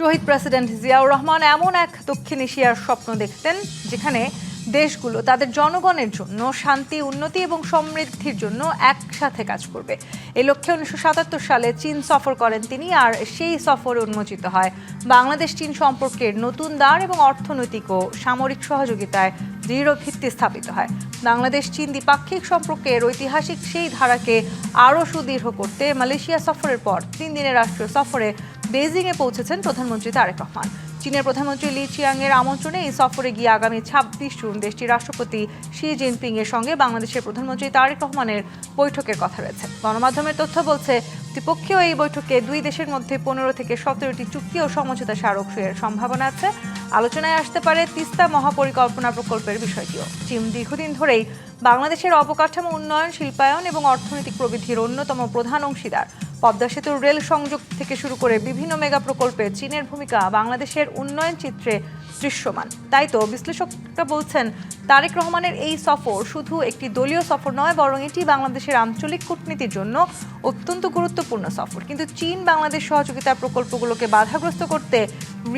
শহীদ president Ziaur Rahman এমন এক দক্ষিণ এশিয়ার স্বপ্ন দেখতেন যেখানে দেশগুলো তাদের জনগণের জন্য শান্তি, উন্নতি এবং সমৃদ্ধির জন্য একসাথে কাজ করবে। এই লক্ষ্যে 1977 সালে চীন সফর করেন তিনি, আর সেই সফরে উন্মোচিত হয় বাংলাদেশ চীন সম্পর্কের নতুন দ্বার এবং অর্থনৈতিক ও সামরিক সহযোগিতায় দৃঢ় ভিত্তি স্থাপিত হয়। বাংলাদেশ চীন দ্বিপাক্ষিক সম্পর্কের ঐতিহাসিক সেই ধারাকে আরও সুদৃঢ় করতে মালয়েশিয়া সফরের পর 3 দিনের রাষ্ট্রীয় সফরে বেইজিংয়ে পৌঁছেছেন প্রধানমন্ত্রী তারেক রহমান। চীনের প্রধানমন্ত্রী লি চিয়াংয়ের আমন্ত্রণে এই সফরে গিয়ে আগামী 26 জুন দেশটির রাষ্ট্রপতি শি জিনপিং এর সঙ্গে বাংলাদেশের প্রধানমন্ত্রী তারেক রহমানের বৈঠকের কথা রয়েছে। গণমাধ্যমের তথ্য বলছে, দ্বিপক্ষীয় এই বৈঠকে দুই দেশের মধ্যে 15 থেকে 17টি চুক্তি ও সমঝোতা স্মারকের সম্ভাবনা আছে। আলোচনায় আসতে পারে তিস্তা মহাপরিকল্পনা প্রকল্পের বিষয়টিও। চীন দীর্ঘদিন ধরেই বাংলাদেশের অবকাঠামো উন্নয়ন, শিল্পায়ন এবং অর্থনৈতিক প্রবৃদ্ধির অন্যতম প্রধান অংশীদার। পদ্মা সেতুর রেল সংযোগ থেকে শুরু করে বিভিন্ন মেগা প্রকল্পে চীনের ভূমিকা বাংলাদেশের উন্নয়ন চিত্রে দৃশ্যমান। তাই তো বিশ্লেষকরা বলছেন, তারেক রহমানের এই সফর শুধু একটি দলীয় সফর নয়, বরং এটি বাংলাদেশের আঞ্চলিক কূটনীতির জন্য অত্যন্ত গুরুত্বপূর্ণ সফর। কিন্তু চীন বাংলাদেশ সহযোগিতার প্রকল্পগুলোকে বাধাগ্রস্ত করতে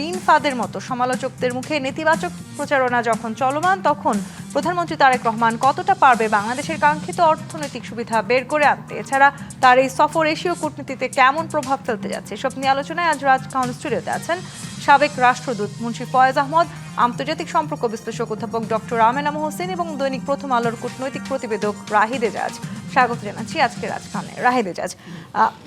ঋণ ফাঁদের মতো সমালোচকদের মুখে নেতিবাচক প্রচারণা যখন চলমান, তখন প্রধানমন্ত্রী তারেক রহমান কতটা পারবে বাংলাদেশের কাঙ্ক্ষিত অর্থনৈতিক সুবিধা বের করে আনতে? এছাড়া তার এই সফর এশীয় কূটনীতিতে কেমন প্রভাব ফেলতে যাচ্ছে, সব নিয়ে আলোচনায় আজ রাজকাহন স্টুডিওতে আছেন সাবেক রাষ্ট্রদূত মুন্সি ফয়েজ আহমদ, আন্তর্জাতিক সম্পর্ক বিশ্লেষক অধ্যাপক ডক্টর আমেনা মোহসেন এবং দৈনিক প্রথম আলোর কূটনৈতিক প্রতিবেদক রাহিদ এজাজ। স্বাগত জানাচ্ছি আজকে রাজকাহনে। রাহিদ এজাজ,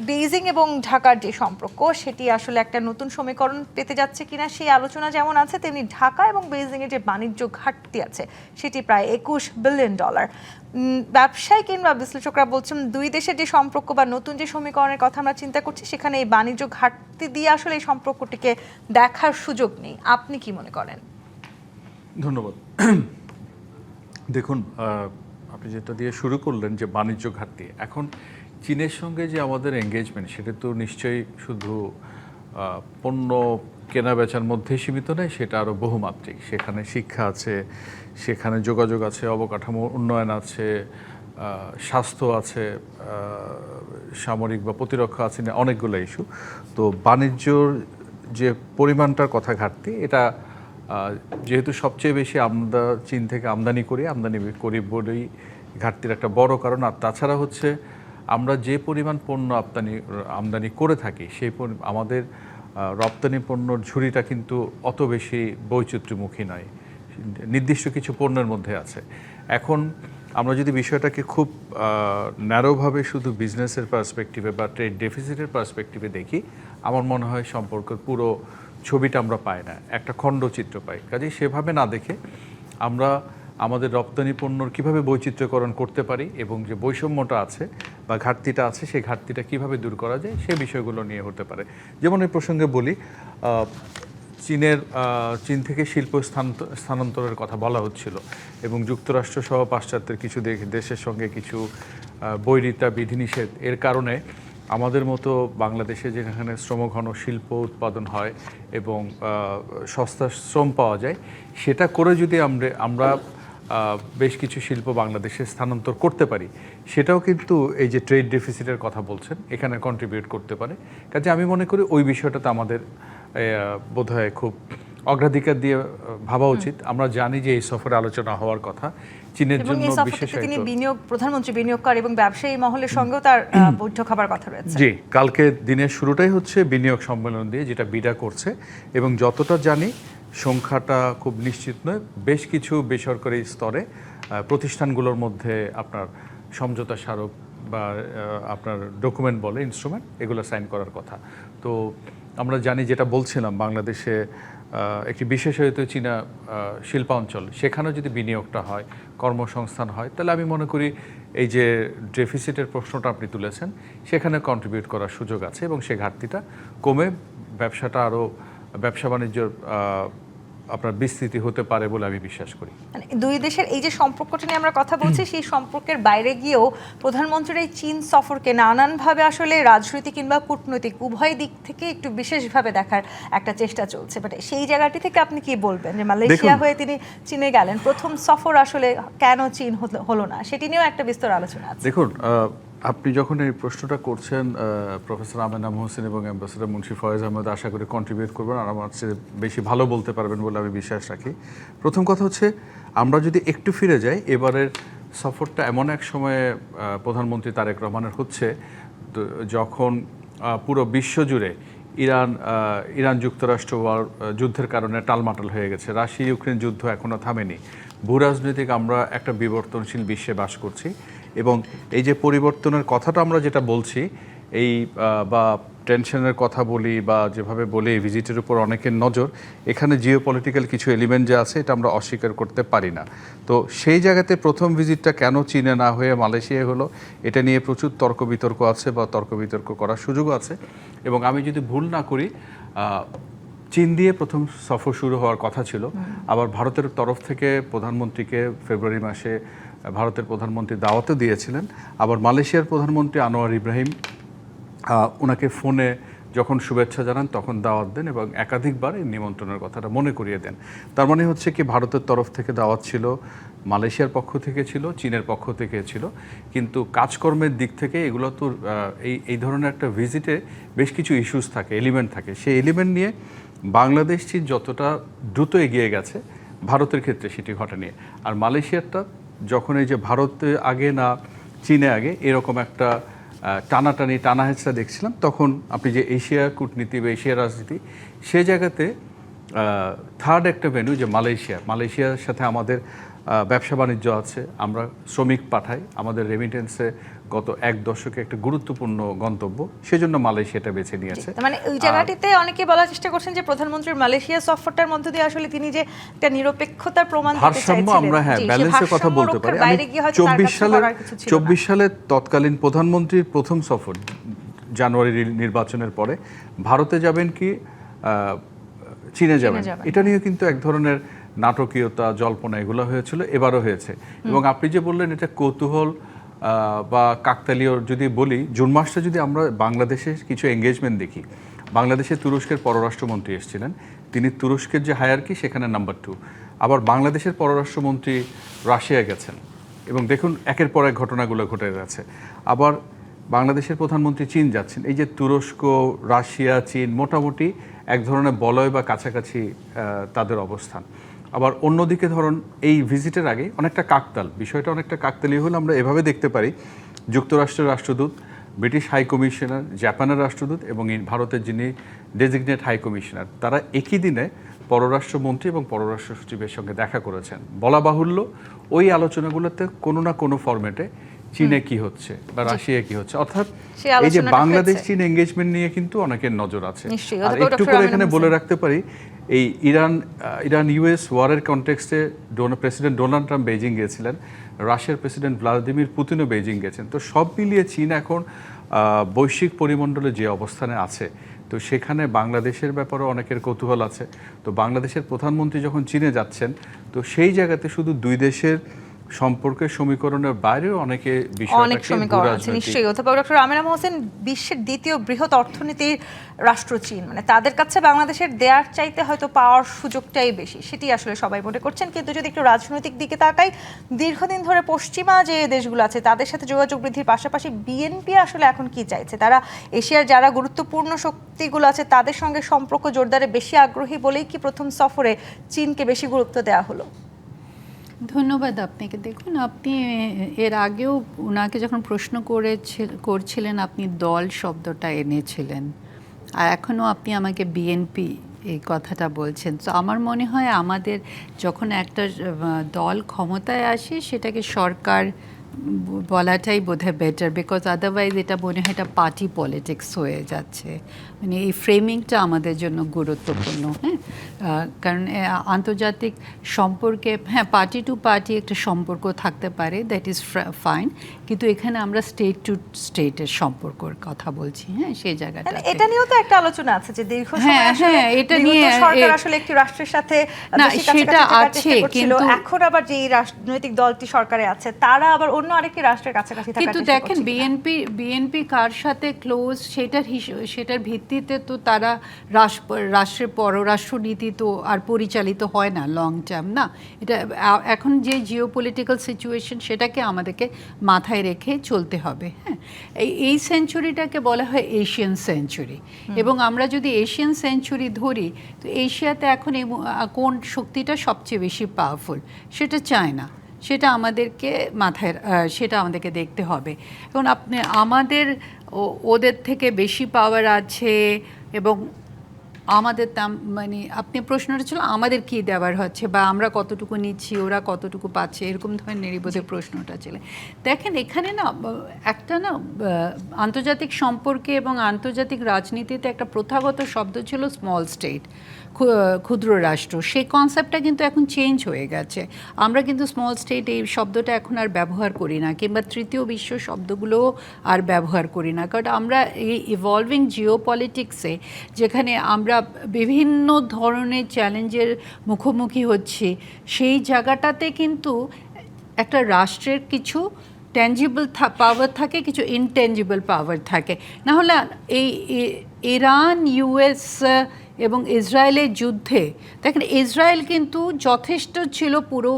বেইজিং এবং ঢাকার যে সম্পর্ক, সেটি আসলে একটা নতুন সমীকরণ পেতে যাচ্ছে কিনা সেই আলোচনা যেমন আছে, তেমনি ঢাকা এবং বেইজিংয়ের যে বাণিজ্য ঘাটতি আছে সেটি প্রায় $21 বিলিয়ন। ব্যবসায়ী কিংবা বিশ্লেষকরা বলছেন, দুই দেশের যে সম্পর্ক বা নতুন যে সমীকরণের কথা আমরা চিন্তা করছি, সেখানে এই বাণিজ্য ঘাটতি দিয়ে আসলে এই সম্পর্কটিকে দেখার সুযোগ নেই। আপনি কি মনে করেন? ধন্যবাদ। দেখুন, আপনি যেটা দিয়ে শুরু করলেন যে বাণিজ্য ঘাটতি, এখন চীনের সঙ্গে যে আমাদের এঙ্গেজমেন্ট, সেটা তো নিশ্চয়ই শুধু পণ্য কেনা বেচার মধ্যে সীমিত নয়, সেটা আরও বহুমাত্রিক। সেখানে শিক্ষা আছে, সেখানে যোগাযোগ আছে, অবকাঠামো উন্নয়ন আছে, স্বাস্থ্য আছে, সামরিক বা প্রতিরক্ষা আছে, অনেকগুলো ইস্যু। তো বাণিজ্যর যে পরিমাণটার কথা ঘাটতি, এটা যেহেতু সবচেয়ে বেশি আমরা চীন থেকে আমদানি করি বলেই ঘাটতির একটা বড় কারণ। আর তাছাড়া হচ্ছে, আমরা যে পরিমাণ পণ্য আমদানি করে থাকি, সেই আমাদের রপ্তানি পণ্যর ঝুড়িটা কিন্তু অত বেশি বৈচিত্র্যমুখী নয়, নির্দিষ্ট কিছু পণ্যের মধ্যে আছে। এখন আমরা যদি বিষয়টাকে খুব ন্যারোভাবে শুধু বিজনেসের পার্সপেক্টিভে বা ট্রেড ডেফিসিটের পার্সপেক্টিভে দেখি, আমার মনে হয় সম্পর্কের পুরো ছবিটা আমরা পাই না, একটা খণ্ডচিত্র পাই। কাজেই সেভাবে না দেখে আমরা আমাদের রপ্তানি পণ্যর কীভাবে বৈচিত্র্যকরণ করতে পারি এবং যে বৈষম্যটা আছে বা ঘাটতিটা আছে, সেই ঘাটতিটা কীভাবে দূর করা যায়, সে বিষয়গুলো নিয়ে হতে পারে। যেমন এই প্রসঙ্গে বলি, চীন থেকে শিল্প স্থানান্তরের কথা বলা হচ্ছিল এবং যুক্তরাষ্ট্র সহ পাশ্চাত্যের কিছু দেশের সঙ্গে কিছু বৈরিতা বিধিনিষেধ এর কারণে আমাদের মতো বাংলাদেশে যেখানে শ্রমঘন শিল্প উৎপাদন হয় এবং সস্তা শ্রম পাওয়া যায়, সেটা করে যদি আমরা বেশ কিছু শিল্প বাংলাদেশে স্থানান্তর করতে পারি, সেটাও কিন্তু এই যে ট্রেড ডেফিসিটের কথা বলছেন, এখানে কন্ট্রিবিউট করতে পারে। কাজে আমি মনে করি ওই বিষয়টাতে আমাদের বোধহয় খুব অগ্রাধিকার দিয়ে ভাবা উচিত। আমরা জানি যে এই সফরে আলোচনা হওয়ার কথা চীনের জন্য, বিশেষত তিনি প্রধানমন্ত্রী বিনিয়োগকারী এবং ব্যবসায়ী মহলের সঙ্গেও তার বৈঠক হবার কথা রয়েছে। জি, কালকে দিনের শুরুটাই হচ্ছে বিনিয়োগ সম্মেলন দিয়ে, যেটা বিডা করছে, এবং যতটা জানি সংখ্যাটা খুব নিশ্চিত নয়, বেশ কিছু বেসরকারি স্তরে প্রতিষ্ঠানগুলোর মধ্যে আপনার সমঝোতা স্মারক বা আপনার ডকুমেন্ট বলে ইনস্ট্রুমেন্ট, এগুলো সাইন করার কথা। তো আমরা জানি, যেটা বলছিলাম, বাংলাদেশে একটি বিশেষায়িত চীনা শিল্পাঞ্চল, সেখানেও যদি বিনিয়োগটা হয়, কর্মসংস্থান হয়, তাহলে আমি মনে করি এই যে ডেফিসিটের প্রশ্নটা আপনি তুলেছেন, সেখানে কন্ট্রিবিউট করার সুযোগ আছে এবং সে ঘাটতিটা কমে ব্যবসাটা আরও ব্যবসা বাণিজ্যর আপনার বিস্তৃতি হতে পারে বলে আমি বিশ্বাস করি। মানে দুই দেশের এই যে সম্পর্কটা নিয়ে আমরা কথা বলছি, সেই সম্পর্কের বাইরে গিয়েও প্রধানমন্ত্রীর এই চীন সফরকে নানানভাবে আসলে রাজনৈতিক কিংবা কূটনৈতিক উভয় দিক থেকে একটু বিশেষভাবে দেখার একটা চেষ্টা চলছে। বাট সেই জায়গাটি থেকে আপনি কি বলবেন যে মালয়েশিয়া হয়ে তিনি চীনে গেলেন, প্রথম সফর আসলে কেন চীন হলো না, সেটি নিয়েও একটা বিস্তর আলোচনা আছে। দেখুন, আপনি যখন এই প্রশ্নটা করছেন প্রফেসর আমেনা মোহসিন এবং অ্যাম্বাসেডর মুন্সি ফয়েজ আহমেদ আশা করি কন্ট্রিবিউট করবেন আর আমার চেয়ে বেশি ভালো বলতে পারবেন বলে আমি বিশ্বাস রাখি। প্রথম কথা হচ্ছে, আমরা যদি একটু ফিরে যাই, এবারের সফরটা এমন এক সময়ে প্রধানমন্ত্রী তারেক রহমানের হচ্ছে যখন পুরো বিশ্বজুড়ে ইরান যুক্তরাষ্ট্র যুদ্ধের কারণে টালমাটাল হয়ে গেছে, রাশিয়া ইউক্রেন যুদ্ধ এখনও থামেনি, ভূরাজনৈতিক আমরা একটা বিবর্তনশীল বিশ্বে বাস করছি এবং এই যে পরিবর্তনের কথাটা আমরা যেটা বলছি এই বা টেনশনের কথা বলি বা যেভাবে বলি এই ভিজিটের উপর অনেকের নজর, এখানে জিওপলিটিক্যাল কিছু এলিমেন্ট যে আছে এটা আমরা অস্বীকার করতে পারি না। তো সেই জায়গাতে প্রথম ভিজিটটা কেন চীনে না হয়ে মালয়েশিয়ায় হলো, এটা নিয়ে প্রচুর তর্ক বিতর্ক আছে বা তর্ক বিতর্ক করার সুযোগও আছে। এবং আমি যদি ভুল না করি, চীন দিয়ে প্রথম সফর শুরু হওয়ার কথা ছিল, আবার ভারতের তরফ থেকে প্রধানমন্ত্রীকে ফেব্রুয়ারি মাসে ভারতের প্রধানমন্ত্রী দাওয়াতও দিয়েছিলেন। আবার মালয়েশিয়ার প্রধানমন্ত্রী আনোয়ার ইব্রাহিম ওনাকে ফোনে যখন শুভেচ্ছা জানান তখন দাওয়াত দেন এবং একাধিকবার এই নিমন্ত্রণের কথাটা মনে করিয়ে দেন। তার মানে হচ্ছে কি, ভারতের তরফ থেকে দাওয়াত ছিল, মালয়েশিয়ার পক্ষ থেকে ছিল, চীনের পক্ষ থেকে ছিল, কিন্তু কাজকর্মের দিক থেকে এগুলো তো এই ধরনের একটা ভিজিটে বেশ কিছু ইস্যুস থাকে, এলিমেন্ট থাকে। সেই এলিমেন্ট নিয়ে বাংলাদেশ চীন যতটা দ্রুত এগিয়ে গেছে, ভারতের ক্ষেত্রে সেটি ঘটেনি। আর মালয়েশিয়ারটা যখন এই যে ভারতে আগে না চীনে আগে এরকম একটা টানা হেঁচড়া দেখছিলাম, তখন আপনি যে এশিয়া কূটনীতি বা এশিয়া রাজনীতি, সে জায়গাতে থার্ড একটা ভেন্যু যে মালয়েশিয়ার সাথে আমাদের ব্যবসা বাণিজ্য আছে, আমরা শ্রমিক পাঠাই, আমাদের রেমিটেন্সে গত এক দশকে একটা গুরুত্বপূর্ণ গন্তব্য, সেজন্য মালয়েশিয়াটা বেছে নিয়েছে। মানে ওই জায়গাটিতে অনেকে বলার চেষ্টা করছেন যে প্রধানমন্ত্রীর মালয়েশিয়া সফরটার মধ্যে দিয়ে আসলে তিনি যে একটা নিরপেক্ষতার প্রমাণ দিতে চাইছিলেন, আমরা ব্যালেন্সের কথা বলতে পারি। আমি 24 সালে তৎকালীন প্রধানমন্ত্রীর প্রথম সফর জানুয়ারি নির্বাচনের পরে ভারতে যাবেন কি চীনে যাবেন, এটা নিয়ে কিন্তু এক ধরনের নাটকীয়তা, জল্পনা এগুলো হয়েছিল, এবারও হয়েছে। এবং আপনি যে বললেন এটা কৌতূহল বা কাকতালীয় যদি বলি, জুন মাসটা যদি আমরা বাংলাদেশের কিছু এঙ্গেজমেন্ট দেখি, বাংলাদেশে তুরস্কের পররাষ্ট্রমন্ত্রী এসেছিলেন, তিনি তুরস্কের যে হায়ারকি সেখানে নাম্বার 2। আবার বাংলাদেশের পররাষ্ট্রমন্ত্রী রাশিয়া গেছেন এবং দেখুন একের পর এক ঘটনাগুলো ঘটে যাচ্ছে। আবার বাংলাদেশের প্রধানমন্ত্রী চীন যাচ্ছেন। এই যে তুরস্ক, রাশিয়া, চীন মোটামুটি এক ধরনের বলয় বা কাছাকাছি তাদের অবস্থান। আবার অন্যদিকে ধরুন এই ভিজিটের আগে অনেকটা বিষয়টা অনেকটা কাকতালীয় হলে আমরা এভাবে দেখতে পারি, যুক্তরাষ্ট্রের রাষ্ট্রদূত, ব্রিটিশ হাই কমিশনার, জাপানের রাষ্ট্রদূত এবং ভারতের যিনি ডেজিগনেট হাই কমিশনার, তারা একই দিনে পররাষ্ট্রমন্ত্রী এবং পররাষ্ট্র সচিবের সঙ্গে দেখা করেছেন। বলা বাহুল্য ওই আলোচনাগুলোতে কোনো না কোনো ফরম্যাটে চীনে কি হচ্ছে বা রাশিয়া কি হচ্ছে, অর্থাৎ এই যে বাংলাদেশ চীন এঙ্গেজমেন্ট নিয়ে কিন্তু অনেকের নজর আছে। আর একটু করে এখানে বলে রাখতে পারি, এই ইরান ইউএস ওয়ারের কনটেক্সটে প্রেসিডেন্ট ডোনাল্ড ট্রাম্প বেইজিং গিয়েছিলেন, রাশিয়ার প্রেসিডেন্ট ভ্লাদিমির পুতিনও বেইজিং গেছেন। তো সব মিলিয়ে চীন এখন বৈশ্বিক পরিমণ্ডলে যে অবস্থানে আছে, তো সেখানে বাংলাদেশের ব্যাপারে অনেকের কৌতূহল আছে। তো বাংলাদেশের প্রধানমন্ত্রী যখন চীনে যাচ্ছেন, তো সেই জায়গাতে শুধু দুই দেশের সম্পর্কের সমীকরণের বাইরেও অনেকে অনেক সমীকরণ আছে নিশ্চয়ই। অধ্যাপক ডক্টর আমেনা মোহসিন, বিশ্বের দ্বিতীয় বৃহৎ অর্থনীতির রাষ্ট্র চীন, মানে তাদের কাছে বাংলাদেশের দেয়ার চাইতে হয়তো পাওয়ার সুযোগটাই বেশি, সেটি আসলে সবাই মনে করছেন। কিন্তু যদি একটু রাজনৈতিক দিকে তাকাই, দীর্ঘদিন ধরে পশ্চিমা যে দেশগুলো আছে তাদের সাথে যোগাযোগ বৃদ্ধির পাশাপাশি বিএনপি আসলে এখন কি চাইছে? তারা এশিয়ার যারা গুরুত্বপূর্ণ শক্তিগুলো আছে তাদের সঙ্গে সম্পর্ক জোরদারে বেশি আগ্রহী বলেই কি প্রথম সফরে চীনকে বেশি গুরুত্ব দেওয়া হলো? ধন্যবাদ আপনাকে। দেখুন, আপনি এর আগেও ওনাকে যখন প্রশ্ন করছিলেন আপনি দল শব্দটা এনেছিলেন, আর এখনও আপনি আমাকে বিএনপি এই কথাটা বলছেন। তো আমার মনে হয় আমাদের যখন একটা দল ক্ষমতায় আসে সেটাকে সরকার বলাটাই বোধহয় বেটার, বিকজ আদারওয়াইজ এটা মনে হয় এটা পার্টি পলিটিক্স হয়ে যাচ্ছে। মানে এই ফ্রেমিংটা আমাদের জন্য গুরুত্বপূর্ণ। হ্যাঁ, কারণ আন্তর্জাতিক সম্পর্কে পার্টি টু পার্টি একটা সম্পর্ক থাকতে পারে, দ্যাট ইজ ফাইন, কিন্তু এখানে আমরা স্টেট টু স্টেটের সম্পর্কের কথা বলছি। হ্যাঁ, সেই জায়গাটা এটা নিয়েও তো একটা আলোচনা আছে যে দীর্ঘ সময় আসলে এটা নিয়ে সরকার আসলে একটি রাষ্ট্রের সাথে সেটা আছে, কিন্তু এখন আবার যে রাজনৈতিক দলটি সরকারে আছে তারা আবার অন্য আরেকটি রাষ্ট্রের কাছাকাছি থাকার চেষ্টা করছে। কিন্তু দেখেন বিএনপি কার সাথে ক্লোজ সেটার ভিত্তিতে তো তারা রাষ্ট্রের পররাষ্ট্র নীতি তো আর পরিচালিত হয় না লং টার্ম, না। এটা এখন যে জিওপলিটিক্যাল সিচুয়েশন সেটাকে আমাদেরকে মাথায় রেখে চলতে হবে। হ্যাঁ, এই সেঞ্চুরিটাকে বলা হয় এশিয়ান সেঞ্চুরি, এবং আমরা যদি এশিয়ান সেঞ্চুরি ধরি তো এশিয়াতে এখন কোন শক্তিটা সবচেয়ে বেশি পাওয়ারফুল, সেটা চায়না। সেটা আমাদেরকে দেখতে হবে। এখন আমাদের ওদের থেকে বেশি পাওয়ার আছে, এবং আমাদের মানে আপনি প্রশ্নটা ছিল আমাদের কি দেওয়ার হচ্ছে বা আমরা কতটুকু নিচ্ছি, ওরা কতটুকু পাচ্ছে, এরকম ধরনের বোধহয় প্রশ্নটা ছিল। দেখেন এখানে না একটা আন্তর্জাতিক সম্পর্কে এবং আন্তর্জাতিক রাজনীতিতে একটা প্রথাগত শব্দ ছিল স্মল স্টেট, ক্ষুদ্র রাষ্ট্র। সেই কনসেপ্টটা কিন্তু এখন চেঞ্জ হয়ে গেছে। আমরা কিন্তু স্মল স্টেট এই শব্দটা এখন আর ব্যবহার করি না, কিংবা তৃতীয় বিশ্ব শব্দগুলোও আর ব্যবহার করি না, কারণ আমরা এই ইভলভিং জিওপলিটিক্সে যেখানে আমরা বিভিন্ন ধরনের চ্যালেঞ্জের মুখোমুখি হচ্ছি, সেই জায়গাটাতে কিন্তু একটা রাষ্ট্রের কিছু ট্যাঞ্জিবল পাওয়ার থাকে, কিছু ইনট্যাঞ্জিবল পাওয়ার থাকে। না হলে এই ইরান, ইউএস এবং ইসরায়েলের যুদ্ধে দেখেন ইসরায়েল কিন্তু যথেষ্ট ছিল পুরো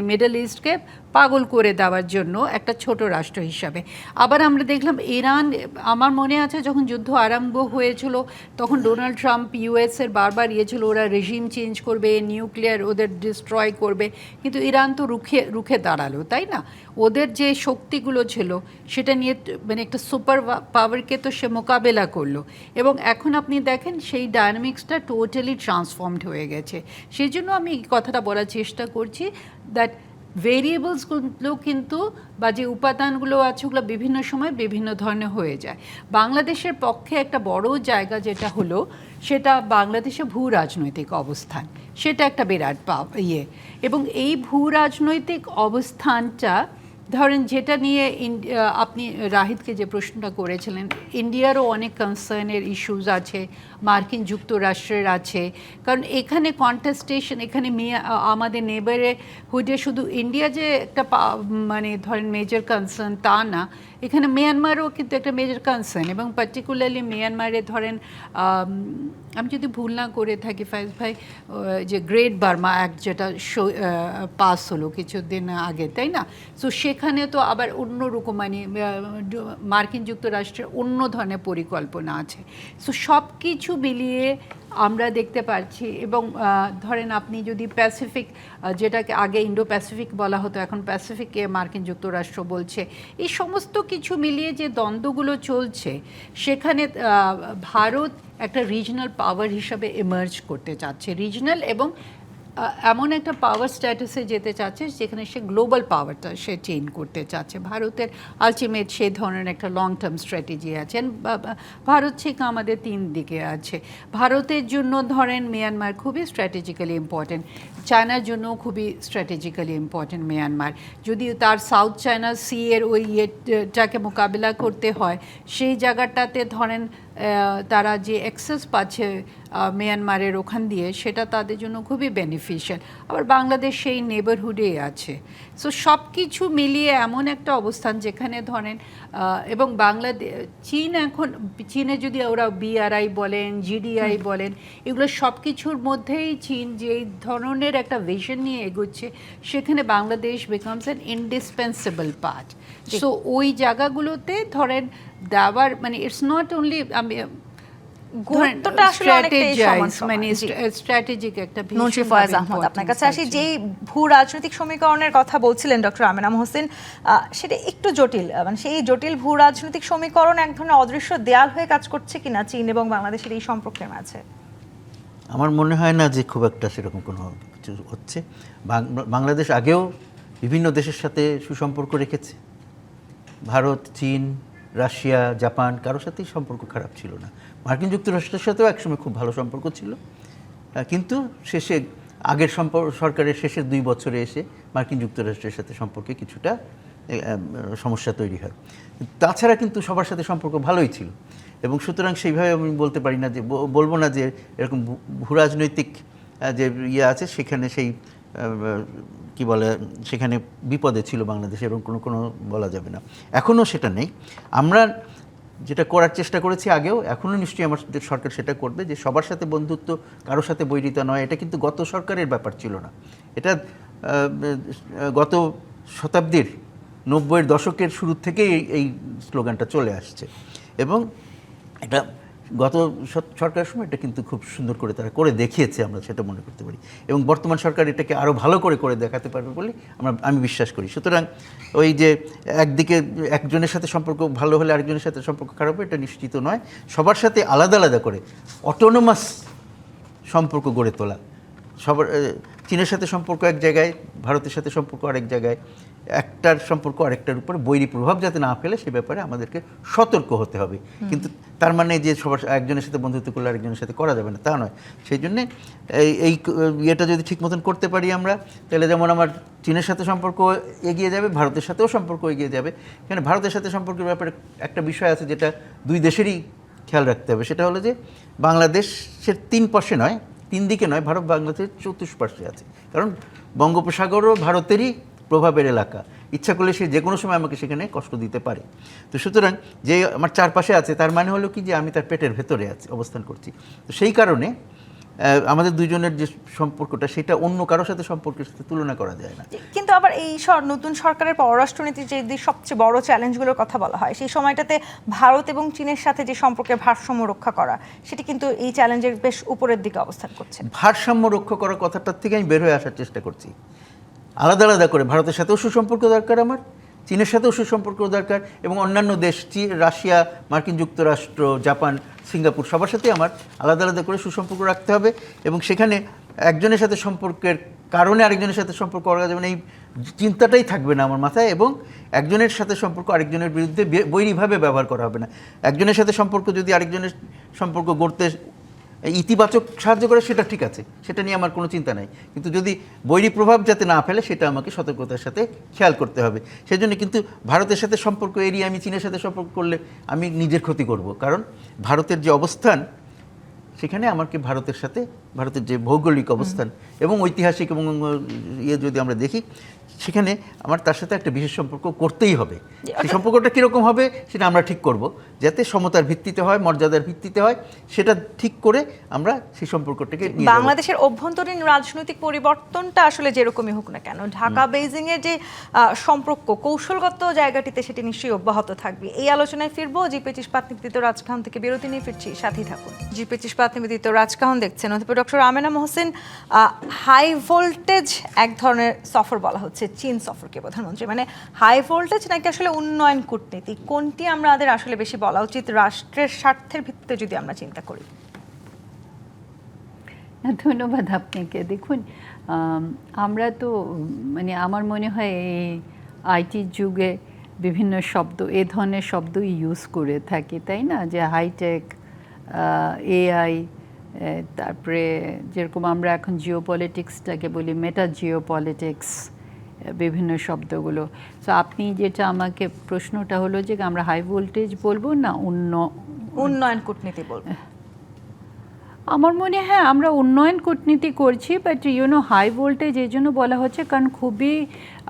মিডল ইস্টকে পাগল করে দেওয়ার জন্য একটা ছোট রাষ্ট্র হিসাবে। আবার আমরা দেখলাম ইরান, আমার মনে আছে যখন যুদ্ধ আরম্ভ হয়েছিল তখন ডোনাল্ড ট্রাম্প ইউএসের বারবার ছিল ওরা রেজিম চেঞ্জ করবে, নিউক্লিয়ার ওদের ডিস্ট্রয় করবে, কিন্তু ইরান তো রুখে দাঁড়ালো, তাই না? ওদের যে শক্তিগুলো ছিল সেটা নিয়ে মানে একটা সুপার পাওয়ারকে তো সে মোকাবেলা করলো, এবং এখন আপনি দেখেন সেই ডায়নামিক্সটা টোটালি ট্রান্সফর্মড হয়ে গেছে। সেই জন্য আমি এই কথাটা বলার চেষ্টা করছি দ্যাট ভেরিয়েবলসগুলো কিন্তু বা যে উপাদানগুলো আছে ওগুলো বিভিন্ন সময় বিভিন্ন ধরনের হয়ে যায়। বাংলাদেশের পক্ষে একটা বড় জায়গা যেটা হলো সেটা বাংলাদেশে ভূ রাজনৈতিক অবস্থান, সেটা একটা বিরাট এবং এই ভূ রাজনৈতিক অবস্থানটা ধরেন যেটা নিয়ে আপনি রাহিদকে যে প্রশ্নটা করেছিলেন, ইন্ডিয়ারও অনেক কনসার্নের ইস্যুজ আছে, মার্কিন যুক্তরাষ্ট্রের আছে, কারণ এখানে কন্টেস্টেশন, এখানে আমাদের নেবারে হুডে শুধু ইন্ডিয়া যে একটা মানে ধরেন মেজর কনসার্ন তা না, এখানে মিয়ানমারও কিন্তু একটা মেজর কনসার্ন, এবং পার্টিকুলারলি মিয়ানমারে ধরেন আমি যদি ভুল না করে থাকি ফাইজ ভাই, যে গ্রেট বার্মা অ্যাক্ট যেটা পাস হলো কিছুদিন আগে, তাই না? সো সেখানে তো আবার অন্যরকম মানে মার্কিন যুক্তরাষ্ট্রের অন্য ধরনের পরিকল্পনা আছে। সো সব কিছু মিলিয়ে আমরা দেখতে পাচ্ছি, এবং ধরেন আপনি যদি প্যাসিফিক, যেটাকে আগে ইন্ডো প্যাসিফিক বলা হতো এখন প্যাসিফিককে মার্কিন যুক্তরাষ্ট্র বলছে, এই সমস্ত কিছু মিলিয়ে যে দ্বন্দ্বগুলো চলছে সেখানে ভারত একটা রিজনাল পাওয়ার হিসাবে এমার্জ করতে চাচ্ছে, রিজনাল এবং এমন একটা পাওয়ার স্ট্যাটাসে যেতে চাচ্ছে যেখানে সে গ্লোবাল পাওয়ারটা সে চেঞ্জ করতে চাচ্ছে। ভারতের আলটিমেট সেই ধরনের একটা লং টার্ম স্ট্র্যাটেজি আছে। ভারত থেকে আমাদের তিন দিকে আছে। ভারতের জন্য ধরেন মিয়ানমার খুবই স্ট্র্যাটেজিক্যালি ইম্পর্টেন্ট, চায়নার জন্য খুবই স্ট্র্যাটেজিক্যালি ইম্পর্টেন্ট মিয়ানমার। যদি তার সাউথ চায়না সি এর ওই ইয়েটাকে মোকাবিলা করতে হয়, সেই জায়গাটাতে ধরেন তারা যে অ্যাক্সেস পাচ্ছে মিয়ানমারের ওখান দিয়ে, সেটা তাদের জন্য খুবই বেনিফিশিয়াল। আবার বাংলাদেশ সেই নেবারহুডে আছে। সো সব কিছু মিলিয়ে এমন একটা অবস্থান যেখানে ধরেন এবং চীন, এখন চীনে যদি ওরা BRI বলেন, GDI বলেন, এগুলো সব কিছুর মধ্যেই চীন যে ধরনের একটা ভিশন নিয়ে এগোচ্ছে, সেখানে Bangladesh becomes an indispensable part. So ওই জায়গাগুলোতে ধরেন দেওয়ার মানে ইটস নট অনলি গুরুত্বটা আসলে অনেকটাই সমান সমান। মানে স্ট্র্যাটেজিক একটা মুন্সি ফয়েজ আহমদ, আপনার কাছে আসি। যেই ভূ রাজনৈতিক সমীকরণের কথা বলছিলেন ডক্টর আমেনা মহসিন, সেটা একটু জটিল, মানে সেই জটিল ভূ রাজনৈতিক সমীকরণ এক ধরনের অদৃশ্য দেয়াল হয়ে কাজ করছে কিনা চীন এবং বাংলাদেশের এই সম্পর্কের মাঝে? আমার মনে হয় না যে খুব একটা সেরকম কোনো কিছু হচ্ছে। বাংলাদেশ আগেও বিভিন্ন দেশের সাথে সুসম্পর্ক রেখেছে। ভারত, চীন, রাশিয়া, জাপান, কারোর সাথেই সম্পর্ক খারাপ ছিল না। মার্কিন যুক্তরাষ্ট্রের সাথেও একসময় খুব ভালো সম্পর্ক ছিল, কিন্তু শেষে আগের সরকারের শেষের 2 বছরে এসে মার্কিন যুক্তরাষ্ট্রের সাথে সম্পর্কে কিছুটা সমস্যা তৈরি হয়। তাছাড়া কিন্তু সবার সাথে সম্পর্ক ভালোই ছিল, এবং সুতরাং সেইভাবে আমি বলতে পারি না যে, বলবো না যে এরকম ভূরাজনৈতিক যে ইয়ে আছে সেখানে সেই কি বলে সেখানে বিপদে ছিল বাংলাদেশ, এরকম কোনো বলা যাবে না। এখনও সেটা নেই। আমরা যেটা করার চেষ্টা করেছি আগেও, এখনও নিশ্চয়ই আমাদের সরকার সেটা করবে, যে সবার সাথে বন্ধুত্ব, কারোর সাথে বৈরিতা নয়। এটা কিন্তু গত সরকারের ব্যাপার ছিল না, এটা গত শতাব্দীর 90-এর দশকের শুরু থেকেই এই স্লোগানটা চলে আসছে, এবং এটা গত সরকারের সময় এটা কিন্তু খুব সুন্দর করে তারা করে দেখিয়েছে, আমরা সেটা মনে করতে পারি, এবং বর্তমান সরকার এটাকে আরও ভালো করে দেখাতে পারবে বলে আমি বিশ্বাস করি। সুতরাং ওই যে একদিকে একজনের সাথে সম্পর্ক ভালো হলে আরেকজনের সাথে সম্পর্ক খারাপ হবে, এটা নিশ্চিত নয়। সবার সাথে আলাদা আলাদা করে অটোনোমাস সম্পর্ক গড়ে তোলা, সবার চীনের সাথে সম্পর্ক এক জায়গায়, ভারতের সাথে সম্পর্ক আরেক জায়গায়, একটার সম্পর্ক আরেকটার উপরে বৈরী প্রভাব যাতে না ফেলে সে ব্যাপারে আমাদেরকে সতর্ক হতে হবে। কিন্তু তার মানে যে সবার একজনের সাথে বন্ধুত্ব করলে আরেকজনের সাথে করা যাবে না, তা নয়। সেই জন্যে এই ইয়েটা যদি ঠিক মতন করতে পারি আমরা, তাহলে যেমন আমার চীনের সাথে সম্পর্ক এগিয়ে যাবে, ভারতের সাথেও সম্পর্ক এগিয়ে যাবে। এখানে ভারতের সাথে সম্পর্কের ব্যাপারে একটা বিষয় আছে যেটা দুই দেশেরই খেয়াল রাখতে হবে, সেটা হলো যে বাংলাদেশের 3 পাশে নয়, 3 দিকে নয়, ভারত বাংলাদেশের চতুষ্পার্শ্বে আছে। কারণ বঙ্গোপসাগরও ভারতেরই প্রভাবের এলাকা, ইচ্ছা করলে সে যে কোনো সময় আমাকে সেখানে কষ্ট দিতে পারে। তো সুতরাং যে আমার চারপাশে আছে তার মানে হলো কি যে আমি তার পেটের ভেতরে অবস্থান করছি। তো সেই কারণে আমাদের দুইজনের যে সম্পর্কটা সেটা অন্য কারোর সাথে সম্পর্কের সাথে তুলনা করা যায় না। কিন্তু আবার এই নতুন সরকারের পররাষ্ট্রনীতির যে সবচেয়ে বড় চ্যালেঞ্জগুলোর কথা বলা হয়, সেই সময়টাতে ভারত এবং চীনের সাথে যে সম্পর্কের ভারসাম্য রক্ষা করা, সেটি কিন্তু এই চ্যালেঞ্জের বেশ উপরের দিকে অবস্থান করছে। ভারসাম্য রক্ষা করার কথাটার থেকে আমি বের হয়ে আসার চেষ্টা করছি। আলাদা আলাদা করে ভারতের সাথেও সুসম্পর্ক দরকার, আমার চীনের সাথেও সুসম্পর্ক দরকার, এবং অন্যান্য দেশ রাশিয়া, মার্কিন যুক্তরাষ্ট্র, জাপান, সিঙ্গাপুর, সবার সাথে আমার আলাদা আলাদা করে সুসম্পর্ক রাখতে হবে। এবং সেখানে একজনের সাথে সম্পর্কের কারণে আরেকজনের সাথে সম্পর্ক করা যাবে না, এই চিন্তাটাই থাকবে না আমার মাথায়। এবং একজনের সাথে সম্পর্ক আরেকজনের বিরুদ্ধে বৈরীভাবে ব্যবহার করা হবে না। একজনের সাথে সম্পর্ক যদি আরেকজনের সম্পর্ক গড়তে ইতিবাচক সাহায্য করে সেটা ঠিক আছে, সেটা নিয়ে আমার কোনো চিন্তা নাই। কিন্তু যদি বৈরী প্রভাব যাতে না ফেলে সেটা আমাকে সতর্কতার সাথে খেয়াল করতে হবে। সেই জন্য কিন্তু ভারতের সাথে সম্পর্ক এড়িয়ে আমি চীনের সাথে সম্পর্ক করলে আমি নিজের ক্ষতি করব। কারণ ভারতের যে অবস্থান, সেখানে আমাকে ভারতের যে ভৌগোলিক অবস্থান এবং ঐতিহাসিক এবং যদি আমরা দেখি, সেখানে আমার তার সাথে একটা বিশেষ সম্পর্ক করতেই হবে। সেই সম্পর্কটা কীরকম হবে সেটা আমরা ঠিক করব, যাতে সমতার ভিত্তিতে হয়, মর্যাদার ভিত্তিতে হয়, সেটা ঠিক করে আমরা সেই সম্পর্কটাকে নিয়ে যাব। বাংলাদেশের অভ্যন্তরীণ রাজনৈতিক পরিবর্তনটা আসলে যেরকমই হোক না কেন, ঢাকা বেইজিং এর যে সম্পর্ক কৌশলগত জায়গাটিতে সেটি নিশ্চয়ই অব্যাহত থাকবে। এই আলোচনায় ফিরবো। জি25 ইস্পাত নিবেদিত রাজকাহন থেকে বিরতি নিয়ে ফিরছি, সাথেই থাকুন। জি25 ইস্পাত নিবেদিত রাজকাহন দেখছেন। অধ্যাপক doctor Amena Mohsin, high voltage এক ধরনের সফর বলা হচ্ছে, চীন সফরকে প্রধানমন্ত্রী, মানে হাই ভোল্টেজ নাকি আসলে উন্নয়ন কূটনীতি, কোনটি আমাদের আসলে বেশি বলা উচিত রাষ্ট্রের স্বার্থের ভিত্তিতে যদি আমরা চিন্তা করি? ধন্যবাদ আপনাকে। দেখুন, আমরা তো মানে আমার মনে হয় এই আইটির যুগে বিভিন্ন শব্দ, এ ধরনের শব্দই ইউজ করে থাকি, তাই না? যে হাইটেক, এআই, তারপরে যেরকম আমরা এখন জিওপলিটিক্সটাকে বলি মেটা জিওপলিটিক্স, বিভিন্ন শব্দগুলো। তো আপনি যেটা আমাকে প্রশ্নটা হলো যে আমরা হাই ভোল্টেজ বলবো না উন্নয়ন কূটনীতি বলবো? আমার মনে হয় আমরা উন্নয়ন কূটনীতি করছি, বাট হাই ভোল্টেজ এই জন্য বলা হচ্ছে কারণ খুবই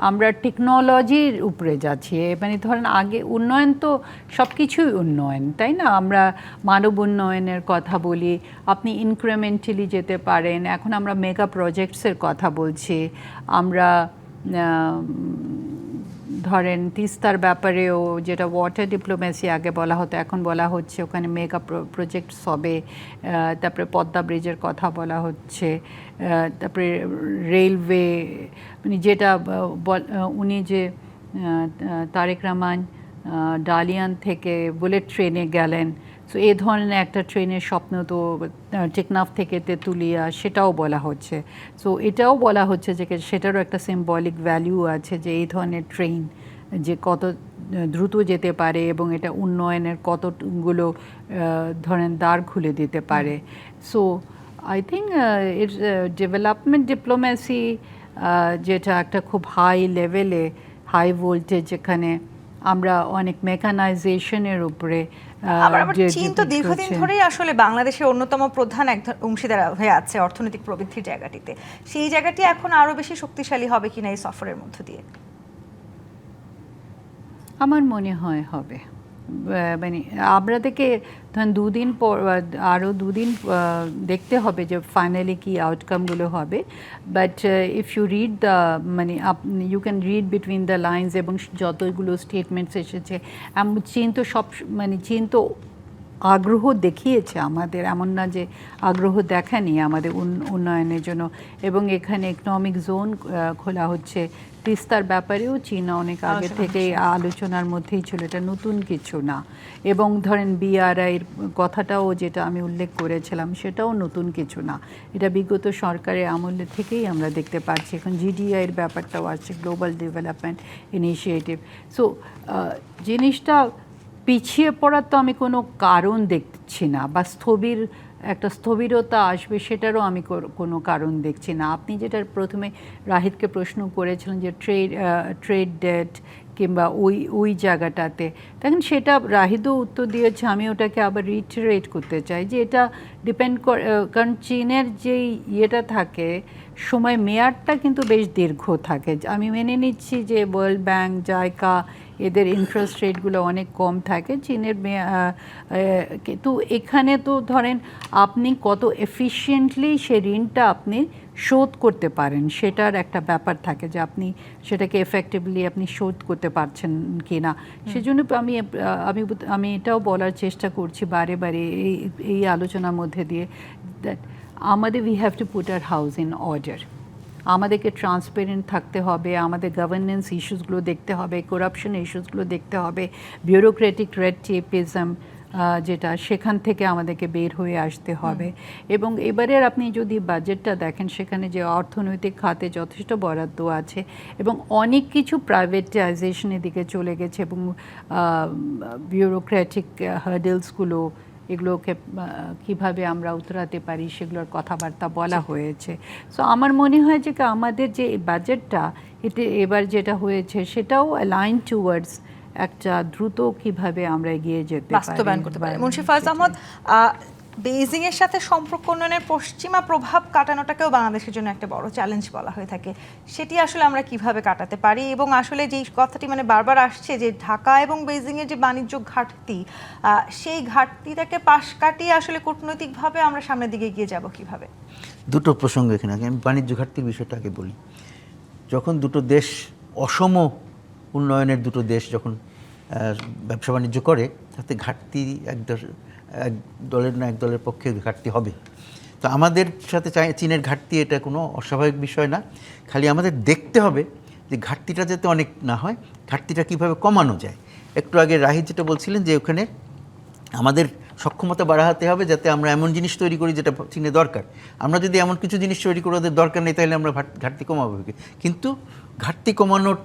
আমরা টেকনোলজির উপরে যাচ্ছি। মানে ধরেন আগে উন্নয়ন তো সব কিছুই উন্নয়ন, তাই না? আমরা মানব উন্নয়নের কথা বলি, আপনি ইনক্রিমেন্টালি যেতে পারেন। এখন আমরা মেগা প্রজেক্টসের কথা বলছি, আমরা ধরেন তিস্তার ব্যাপারেও যেটা ওয়াটার ডিপ্লোমেসি আগে বলা হতো, এখন বলা হচ্ছে ওখানে মেগা প্রজেক্টস হবে। তারপরে পদ্মা ব্রিজের কথা বলা হচ্ছে, তারপরে রেলওয়ে, মানে যেটা উনি যে তারেক রহমান ডালিয়ান থেকে বুলেট ট্রেনে গেলেন, সো এই ধরনের একটা ট্রেনের স্বপ্ন তো টেকনাফ থেকে তেঁতুলিয়া, সেটাও বলা হচ্ছে। সো এটাও বলা হচ্ছে যে সেটারও একটা সিম্বলিক ভ্যালু আছে, যে এই ধরনের ট্রেন যে কত দ্রুত যেতে পারে এবং এটা উন্নয়নের কতগুলো ধরেন দ্বার খুলে দিতে পারে। So I think it's development diplomacy, যেটা একটা খুব হাই লেভেলে, হাই ভোল্টেজ, যেখানে আমরা অনেক মেকানাইজেশনের উপরে। চীন তো দীর্ঘদিন ধরেই আসলে বাংলাদেশের অন্যতম প্রধান এক অংশীদার হয়ে আছে অর্থনৈতিক প্রবৃদ্ধির জায়গাটিতে। সেই জায়গাটি এখন আরো বেশি শক্তিশালী হবে কিনা এই সফরের মধ্য দিয়ে? আমার মনে হয় হবে। মানে আমরা থেকে ধরেন দুদিন পর আরও দুদিন দেখতে হবে যে ফাইনালি কি আউটকামগুলো হবে, but if you read the মানে you can read between the lines, এবং যতগুলো স্টেটমেন্টস এসেছে চীন তো চীন তো আগ্রহ দেখিয়েছে আমাদের, এমন না যে আগ্রহ দেখায়নি আমাদের উন্নয়নের জন্য। এবং এখানে ইকোনমিক জোন খোলা হচ্ছে, তিস্তার ব্যাপারেও চীন অনেক আগে থেকেই আলোচনার মধ্যেই ছিল, এটা নতুন কিছু না। এবং ধরেন বিআরআইয়ের কথাটাও যেটা আমি উল্লেখ করেছিলাম সেটাও নতুন কিছু না, এটা বিগত সরকারের আমলে থেকেই আমরা দেখতে পাচ্ছি। এখন জিডিআইয়ের ব্যাপারটাও আছে, গ্লোবাল ডেভেলপমেন্ট ইনিশিয়েটিভ। সো জিনিসটা পিছিয়ে পড়ার তো আমি কোনো কারণ দেখছি না, বা একটা স্থবিরতা আসবে সেটারও আমি কোনো কারণ দেখছি না। আপনি যেটা প্রথমে রাহিদকে প্রশ্ন করেছিলেন যে ট্রেড ডেট কিংবা ওই জায়গাটাতে, দেখেন সেটা রাহিদও উত্তর দিয়েছে, আমি ওটাকে আবার রিটারেট করতে চাই যে এটা ডিপেন্ড করে, কারণ চীনের যেই ইয়েটা থাকে সময় মেয়াদটা কিন্তু বেশ দীর্ঘ থাকে। আমি মেনে নিচ্ছি যে ওয়ার্ল্ড ব্যাংক, জাইকা এদের ইন্টারেস্ট রেটগুলো অনেক কম থাকে, চীনের কিন্তু এখানে তো ধরেন আপনি কত এফিশিয়েন্টলি সে ঋণটা আপনি শোধ করতে পারেন সেটার একটা ব্যাপার থাকে, যে আপনি সেটাকে এফেক্টিভলি আপনি শোধ করতে পারছেন কি না। সেজন্য আমি এটাও বলার চেষ্টা করছি বারে বারে এই আলোচনার মধ্যে দিয়ে, দ্যাট আমাদের we have to put our house in order. আমাদেরকে ট্রান্সপারেন্ট থাকতে হবে, আমাদের গভর্নেন্স ইস্যুসগুলো দেখতে হবে, করাপশন ইস্যুসগুলো দেখতে হবে, বিউরোক্রেটিক রেড টেপিজম যেটা সেখান থেকে আমাদেরকে বের হয়ে আসতে হবে। এবং এবারের আপনি যদি বাজেটটা দেখেন সেখানে যে অর্থনৈতিক খাতে যথেষ্ট বরাদ্দ আছে এবং অনেক কিছু প্রাইভেটাইজেশনের দিকে চলে গেছে, এবং বিউরোক্রেটিক হার্ডেলসগুলো এগুলোকে কিভাবে আমরা উতরাতে পারি সেগুলোর কথাবার্তা বলা হয়েছে। সো আমার মনে হয় যে আমাদের যে বাজেটটা এতে এবার যেটা হয়েছে সেটাও অ্যালাইন টুয়ার্ডস একটা দ্রুত কিভাবে আমরা এগিয়ে যেতে পারি, বাস্তবায়ন করতে পারি। মুন্সি ফয়েজ আহমদ, বেইজিং এর সাথে সম্পর্ক উন্নয়নের পশ্চিমা প্রভাব কাটানোটাকেও বাংলাদেশের জন্য একটা বড় চ্যালেঞ্জ বলা হয়ে থাকে, সেটি আসলে আমরা কিভাবে কাটাতে পারি? এবং আসলে যেই কথাটি মানে বারবার আসছে যে ঢাকা এবং বেইজিং এর যে বাণিজ্য ঘাটতি, সেই ঘাটতিটাকে পাশ কাটিয়ে আসলে কূটনৈতিকভাবে আমরা সামনের দিকে এগিয়ে যাব কিভাবে? দুটো প্রসঙ্গ এখানে, আগে আমি বাণিজ্য ঘাটতির বিষয়টা আগে বলি। যখন দুটো দেশ অসম উন্নয়নের দুটো দেশ যখন ব্যবসা বাণিজ্য করে, তাতে ঘাটতি এক দলের না এক দলের পক্ষে ঘাটতি হবে। তো আমাদের সাথে চীনের ঘাটতি এটা কোনো অস্বাভাবিক বিষয় না, খালি আমাদের দেখতে হবে যে ঘাটতিটা যাতে অনেক না হয়, ঘাটতিটা কীভাবে কমানো যায়। একটু আগে রাহিদ যেটা বলছিলেন যে ওখানে আমাদের সক্ষমতা বাড়াতে হবে যাতে আমরা এমন জিনিস তৈরি করি যেটা চীনে দরকার। আমরা যদি এমন কিছু জিনিস তৈরি করে ওদের দরকার নেই, তাহলে আমরা ঘাটতি কমাবো। কিন্তু ঘাটতি কমানোর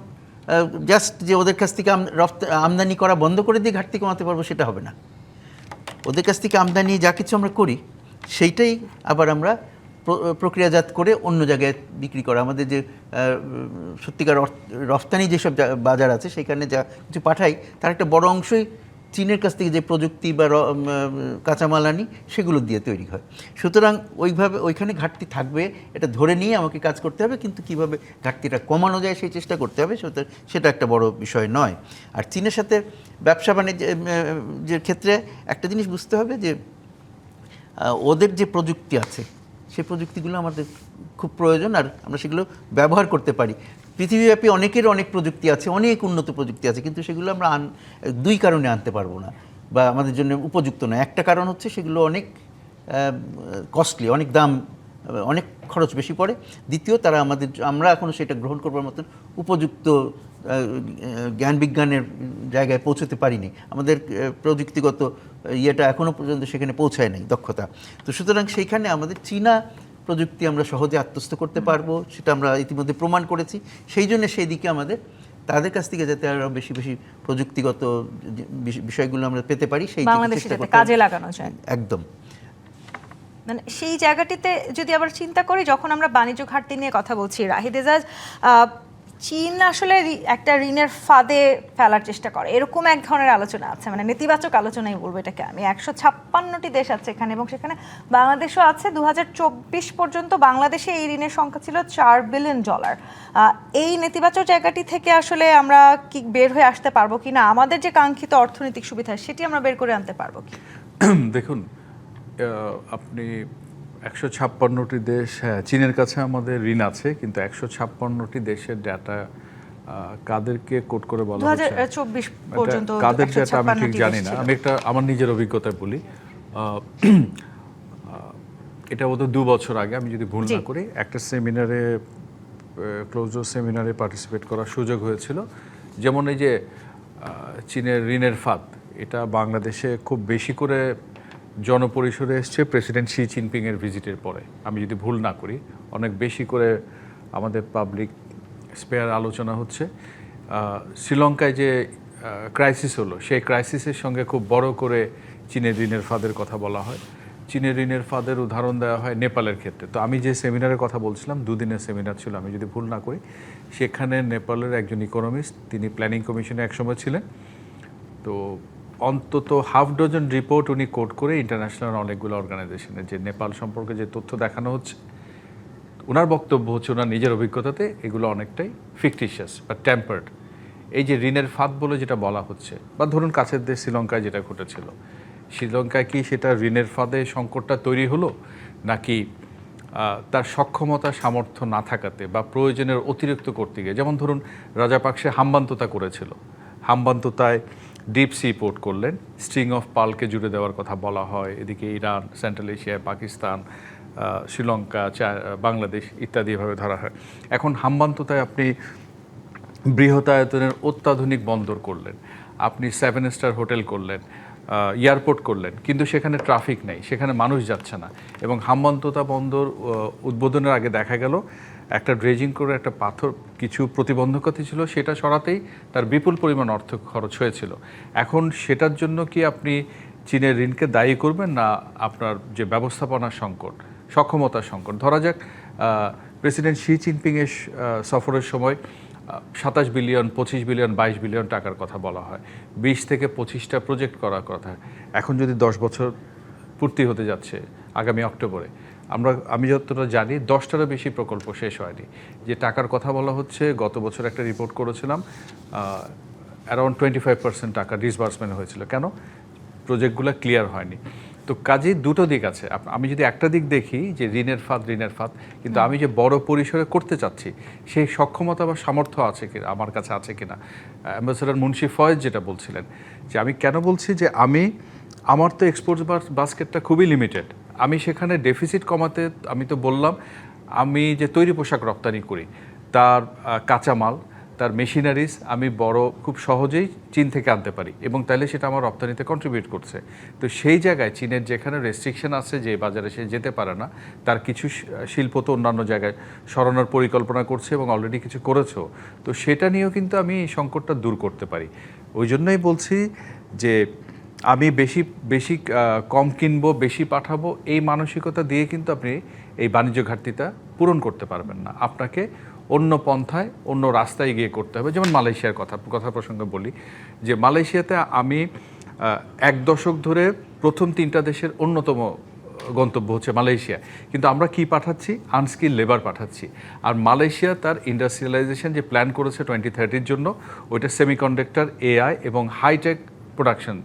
জাস্ট যে ওদের কাছ থেকে আমদানি করা বন্ধ করে দিয়ে ঘাটতি কমাতে পারবো সেটা হবে না। ওদের কাছ থেকে আমদানি যা কিছু আমরা করি সেইটাই আবার আমরা প্রক্রিয়াজাত করে অন্য জায়গায় বিক্রি করা। আমাদের যে সত্যিকার রফতানি যেসব বাজার আছে সেখানে যা কিছু পাঠাই তার একটা বড় অংশই চীনের কাছ থেকে যে প্রযুক্তি বা কাঁচামাল আনি সেগুলো দিয়ে তৈরি হয়। সুতরাং ওইখানে ঘাটতি থাকবে, এটা ধরে নিয়ে আমাকে কাজ করতে হবে, কিন্তু কিভাবে ঘাটতিটা কমানো যায় সেই চেষ্টা করতে হবে, সেটা একটা বড় বিষয় নয়। আর চীনের সাথে ব্যবসা বাণিজ্যের ক্ষেত্রে একটা জিনিস বুঝতে হবে যে ওদের যে প্রযুক্তি আছে সেই প্রযুক্তিগুলো আমাদের খুব প্রয়োজন, আর আমরা সেগুলো ব্যবহার করতে পারি। পৃথিবীব্যাপী অনেকের অনেক প্রযুক্তি আছে, অনেক উন্নত প্রযুক্তি আছে, কিন্তু সেগুলো আমরা দুই কারণে আনতে পারবো না বা আমাদের জন্য উপযুক্ত নয়। একটা কারণ হচ্ছে সেগুলো অনেক কস্টলি, অনেক দাম, অনেক খরচ বেশি পড়ে। দ্বিতীয়, আমরা এখনও সেটা গ্রহণ করবার মতন উপযুক্ত জ্ঞান বিজ্ঞানের জায়গায় পৌঁছতে পারিনি। আমাদের প্রযুক্তিগত ইয়েটা এখনও পর্যন্ত সেখানে পৌঁছায় নাই, দক্ষতা। তো সুতরাং সেইখানে আমাদের চীনা প্রযুক্তি আমরা সহজে আত্মস্থ করতে পারবো, সেটা আমরা ইতিমধ্যে প্রমাণ করেছি। সেই জন্য সেই দিকে আমাদের তাদের কাছ থেকে যাতে আরও বেশি বেশি প্রযুক্তিগত বিষয়গুলো আমরা পেতে পারি, সেই কাজে লাগানো যায়। একদম, মানে সেই জায়গাটিতে যদি আবার চিন্তা করি, যখন আমরা বাণিজ্য ঘাটতি নিয়ে কথা বলছি, রাহিদ এজাজ, চীন আসলে একটা ঋণের ফাঁদে ফেলার চেষ্টা করে, এরকম এক ধরনের আলোচনা আছে, মানে নেতিবাচক আলোচনাই বলবো এটাকে আমি। 156টি দেশ আছে এখানে এবং সেখানে বাংলাদেশও আছে। 2024 পর্যন্ত বাংলাদেশে এই ঋণের সংখ্যা ছিল $4 বিলিয়ন। এই নেতিবাচক জায়গাটি থেকে আসলে আমরা কি বের হয়ে আসতে পারবো কিনা, আমাদের যে কাঙ্ক্ষিত অর্থনৈতিক সুবিধা সেটি আমরা বের করে আনতে পারবো কি? দেখুন, আপনি 156টি দেশ, হ্যাঁ চীনের কাছে আমাদের ঋণ আছে, কিন্তু 156টি দেশের ডাটা কাদেরকে কোট করে বলা হচ্ছে 2024 পর্যন্ত কাদের ডাটা আমি ঠিক 156টি জানি দেশ না। ছিল। আমি একটা আমার নিজের অভিজ্ঞতায় বলি, এটা বোধহয় 2 বছর আগে আমি যদি ভুল না করি একটা সেমিনারে, ক্লোজড সেমিনারে পার্টিসিপেট করার সুযোগ হয়েছিল। যেমন এই যে চীনের ঋণের ফাঁদ, এটা বাংলাদেশে খুব বেশি করে জনপরিসরে এসছে প্রেসিডেন্ট শি জিনপিংয়ের ভিজিটের পরে, আমি যদি ভুল না করি। অনেক বেশি করে আমাদের পাবলিক স্পেয়ার আলোচনা হচ্ছে। শ্রীলঙ্কায় যে ক্রাইসিস হলো, সেই ক্রাইসিসের সঙ্গে খুব বড় করে চীনের ঋণের ফাঁদের কথা বলা হয়। চীনের ঋণের ফাঁদের উদাহরণ দেওয়া হয় নেপালের ক্ষেত্রে। তো আমি যে সেমিনারের কথা বলছিলাম, 2 দিনের সেমিনার ছিল আমি যদি ভুল না করি, সেখানে নেপালের একজন ইকোনমিস্ট, তিনি প্ল্যানিং কমিশনে একসময় ছিলেন। তো অন্তত হাফ ডজন রিপোর্ট উনি কোট করে ইন্টারন্যাশনাল অনেকগুলো অর্গানাইজেশনের যে নেপাল সম্পর্কে যে তথ্য দেখানো হচ্ছে, ওনার বক্তব্য হচ্ছে ওনার নিজের অভিজ্ঞতাতে এগুলো অনেকটাই ফিকটিশিয়াস বা টেম্পার্ড। এই যে ঋণের ফাঁদ বলে যেটা বলা হচ্ছে, বা ধরুন কাছের দেশ শ্রীলঙ্কায় যেটা ঘটেছিল, শ্রীলঙ্কায় কি সেটা ঋণের ফাঁদে সংকটটা তৈরি হলো, নাকি তার সক্ষমতা সামর্থ্য না থাকাতে বা প্রয়োজনের অতিরিক্ত করতে গিয়ে? যেমন ধরুন রাজাপাকসে হামবান্ততা করেছিল, হামবান্ততায় ডিপ সি পোর্ট করলেন, স্ট্রিং অফ পালকে জুড়ে দেওয়ার কথা বলা হয়। এদিকে ইরান, সেন্ট্রাল এশিয়ায় পাকিস্তান, শ্রীলঙ্কা, বাংলাদেশ ইত্যাদি এভাবে ধরা হয়। এখন হামবান্ততায় আপনি বৃহতায়তনের অত্যাধুনিক বন্দর করলেন, আপনি 7 স্টার হোটেল করলেন, এয়ারপোর্ট করলেন, কিন্তু সেখানে ট্রাফিক নেই, সেখানে মানুষ যাচ্ছে না। এবং হামবান্ততা বন্দর উদ্বোধনের আগে দেখা গেল একটা ড্রেজিং করে একটা পাথর কিছু প্রতিবন্ধকতা ছিল, সেটা সরাতেই তার বিপুল পরিমাণ অর্থ খরচ হয়েছিল। এখন সেটার জন্য কি আপনি চীনের ঋণকে দায়ী করবেন, না আপনার যে ব্যবস্থাপনার সংকট, সক্ষমতার সংকট? ধরা যাক প্রেসিডেন্ট শি জিনপিংয়ের সফরের সময় 27 বিলিয়ন, 25 বিলিয়ন, 22 বিলিয়ন টাকার কথা বলা হয়, 20 থেকে 25টা প্রজেক্ট করার কথা। এখন যদি 10 বছর পূর্তি হতে যাচ্ছে আগামী অক্টোবরে, আমি যতটা জানি 10টারও বেশি প্রকল্প শেষ হয়নি। যে টাকার কথা বলা হচ্ছে, গত বছর একটা রিপোর্ট করেছিলাম, অ্যারাউন্ড 25% টাকা ডিসবার্সমেন্ট হয়েছিল। কেন? প্রজেক্টগুলো ক্লিয়ার হয়নি। তো কাজেই দুটো দিক আছে। আমি যদি একটা দিক দেখি যে ঋণের ফাঁদ, কিন্তু আমি যে বড় পরিসরে করতে চাচ্ছি সেই সক্ষমতা বা সামর্থ্য আছে কি আমার কাছে আছে কিনা। অ্যাম্বাসেডর মুন্সি ফয়েজ যেটা বলছিলেন, যে আমি কেন বলছি যে আমার তো এক্সপোর্ট বাস্কেটটা খুবই লিমিটেড, আমি সেখানে ডেফিসিট কমাতে, আমি তো বললাম আমি যে তৈরি পোশাক রপ্তানি করি, তার কাঁচামাল, তার মেশিনারিজ আমি খুব সহজেই চীন থেকে আনতে পারি, এবং তাহলে সেটা আমার রপ্তানিতে কন্ট্রিবিউট করছে। তো সেই জায়গায় চীনের যেখানে রেস্ট্রিকশন আছে, যে বাজারে সে যেতে পারে না, তার কিছু শিল্প তো অন্যান্য জায়গায় সরানোর পরিকল্পনা করছে এবং অলরেডি কিছু করেছেও। তো সেটা নিয়েও কিন্তু আমি এই সংকটটা দূর করতে পারি। ওই জন্যই বলছি যে আমি বেশি কম কিনবো, বেশি পাঠাবো, এই মানসিকতা দিয়ে কিন্তু আপনি এই বাণিজ্য ঘাটতিটা পূরণ করতে পারবেন না। আপনাকে অন্য পন্থায়, অন্য রাস্তায় গিয়ে করতে হবে। যেমন মালয়েশিয়ার কথা প্রসঙ্গে বলি, যে মালয়েশিয়াতে আমি 1 দশক ধরে প্রথম 3টা দেশের অন্যতম গন্তব্য হচ্ছে মালয়েশিয়া, কিন্তু আমরা কি পাঠাচ্ছি? আনস্কিল লেবার পাঠাচ্ছি। আর মালয়েশিয়া তার ইন্ডাস্ট্রিয়ালাইজেশন যে প্ল্যান করেছে 2030-র জন্য, ওইটা সেমিকন্ডাক্টর, এআই এবং হাইটেক প্রোডাকশন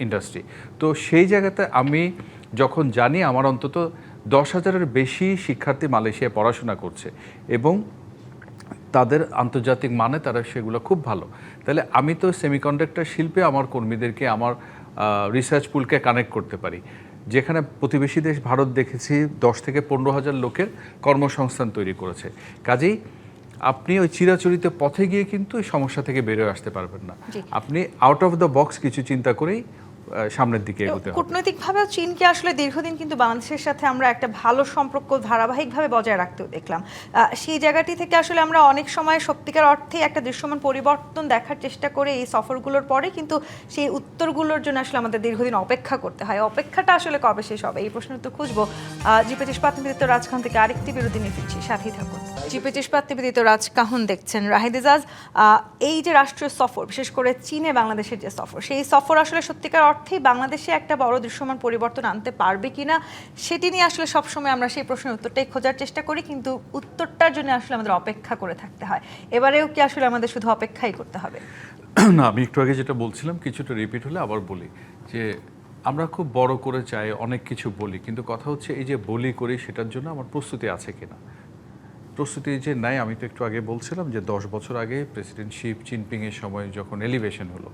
ইন্ডাস্ট্রি। তো সেই জায়গাতে আমি যখন জানি আমার অন্তত 10,000-এর বেশি শিক্ষার্থী মালয়েশিয়ায় পড়াশোনা করছে এবং তাদের আন্তর্জাতিক মানে তারা সেগুলো খুব ভালো, তাহলে আমি তো সেমিকন্ডাক্টর শিল্পে আমার কর্মীদেরকে, আমার রিসার্চ পুলকে কানেক্ট করতে পারি। যেখানে প্রতিবেশী দেশ ভারত দেখেছি 10 থেকে 15,000 লোকের কর্মসংস্থান তৈরি করেছে। কাজেই আপনি ওই চিরাচরিত পথে গিয়ে কিন্তু এই সমস্যা থেকে বেরোয় আসতে পারবেন না। আপনি আউট অফ দ্য বক্স কিছু চিন্তা করেই সামনের দিকে এগোতে হবে। কূটনৈতিকভাবেও চীনকে আসলে দীর্ঘদিন কিন্তু বাংলাদেশের সাথে আমরা একটা ভালো সম্পর্ক ধারাবাহিকভাবে বজায় রাখতেও দেখলাম। সেই জায়গাটি থেকে আসলে আমরা অনেক সময় সত্যিকার অর্থে একটা দৃশ্যমান পরিবর্তন দেখার চেষ্টা করে এই সফরগুলোর পরে, কিন্তু সেই উত্তরগুলোর জন্য আসলে আমাদের দীর্ঘদিন অপেক্ষা করতে হয়। অপেক্ষাটা আসলে কবে শেষ হবে এই প্রশ্ন তো খুঁজবো। জি25 ইস্পাত নিবেদিত রাজখান থেকে আরেকটি বিরতি নিয়ে ফিরছি, সাথেই থাকুন। জি25 ইস্পাত নিবেদিত রাজকাহন দেখছেন। রাহিদ এজাজ, এই যে রাষ্ট্রীয় সফর, বিশেষ করে চীনে বাংলাদেশের যে সফর, সেই সফর আসলে সত্যিকার অর্থেই বাংলাদেশে একটা বড় দৃশ্যমান পরিবর্তন আনতে পারবে কিনা সেটি নিয়ে আসলে সবসময় আমরা সেই প্রশ্নের উত্তরটাই খোঁজার চেষ্টা করি, কিন্তু উত্তরটার জন্য আসলে আমাদের অপেক্ষা করে থাকতে হয়। এবারেও কি আসলে আমাদের শুধু অপেক্ষাই করতে হবে? না, আমি একটু আগে যেটা বলছিলাম কিছুটা রিপিট হলে আবার বলি যে আমরা খুব বড় করে চাই, অনেক কিছু বলি, কিন্তু কথা হচ্ছে এই যে বলি করি সেটার জন্য আমার প্রস্তুতি আছে কিনা। প্রস্তুতি যে নাই, আমি তো একটু আগে বলছিলাম যে 10 বছর আগে প্রেসিডেন্ট শি জিনপিংয়ের সময় যখন এলিভেশন হলো,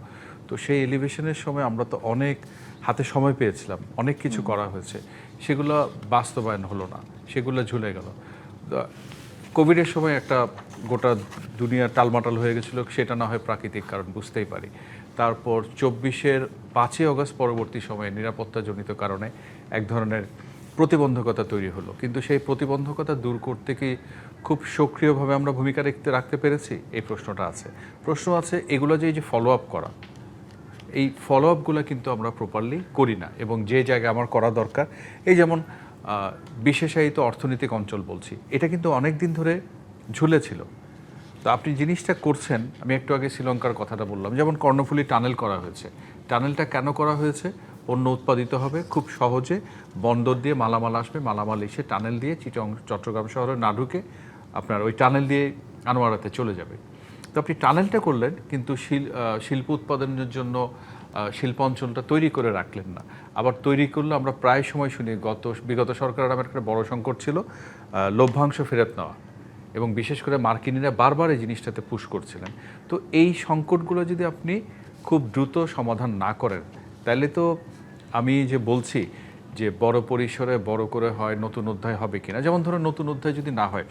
তো সেই এলিভেশনের সময় আমরা তো অনেক হাতে সময় পেয়েছিলাম, অনেক কিছু করা হয়েছে, সেগুলো বাস্তবায়ন হলো না, সেগুলো ঝুলে গেল। কোভিডের সময় একটা গোটা দুনিয়া টালমাটাল হয়ে গেছিলো, সেটা না হয় প্রাকৃতিক কারণ, বুঝতেই পারি। তারপর 24-এর 5ই অগস্ট পরবর্তী সময়ে নিরাপত্তাজনিত কারণে এক ধরনের প্রতিবন্ধকতা তৈরি হলো, কিন্তু সেই প্রতিবন্ধকতা দূর করতে কি খুব সক্রিয়ভাবে আমরা ভূমিকা রাখতে পেরেছি? এই প্রশ্নটা আছে। প্রশ্ন আছে এগুলো যে এই যে ফলো আপ করা, এই ফলো আপগুলো কিন্তু আমরা প্রপারলি করি না, এবং যে জায়গায় আমার করা দরকার, এই যেমন বিশেষায়িত অর্থনৈতিক অঞ্চল বলছি, এটা কিন্তু অনেক দিন ধরে ঝুলেছিল। তো আপনি জিনিসটা করছেন, আমি একটু আগে শ্রীলঙ্কার কথাটা বললাম, যেমন কর্ণফুলী টানেল করা হয়েছে। টানেলটা কেন করা হয়েছে? পণ্য উৎপাদিত হবে খুব সহজে, বন্দর দিয়ে মালামাল আসবে, মালামাল এসে টানেল দিয়ে চিটং চট্টগ্রাম শহরে না ঢুকে আপনার ওই টানেল দিয়ে আনোয়ারাতে চলে যাবে। তো আপনি টানেলটা করলেন, কিন্তু শিল্প উৎপাদনের জন্য শিল্প অঞ্চলটা তৈরি করে রাখলেন না। আবার তৈরি করলে আমরা প্রায় সময় শুনি, বিগত সরকারের আমার একটা বড় সংকট ছিল লভ্যাংশ ফেরত নেওয়া, এবং বিশেষ করে মার্কিনিরা বারবার এই জিনিসটাতে পুশ করছিলেন। তো এই সংকটগুলো যদি আপনি খুব দ্রুত সমাধান না করেন, তাহলে তো আমি যে বলছি যে বড় পরিসরে বড় করে হয় নতুন অধ্যায় হবে কিনা, যেমন ধরো নতুন অধ্যায় যদি না হয়,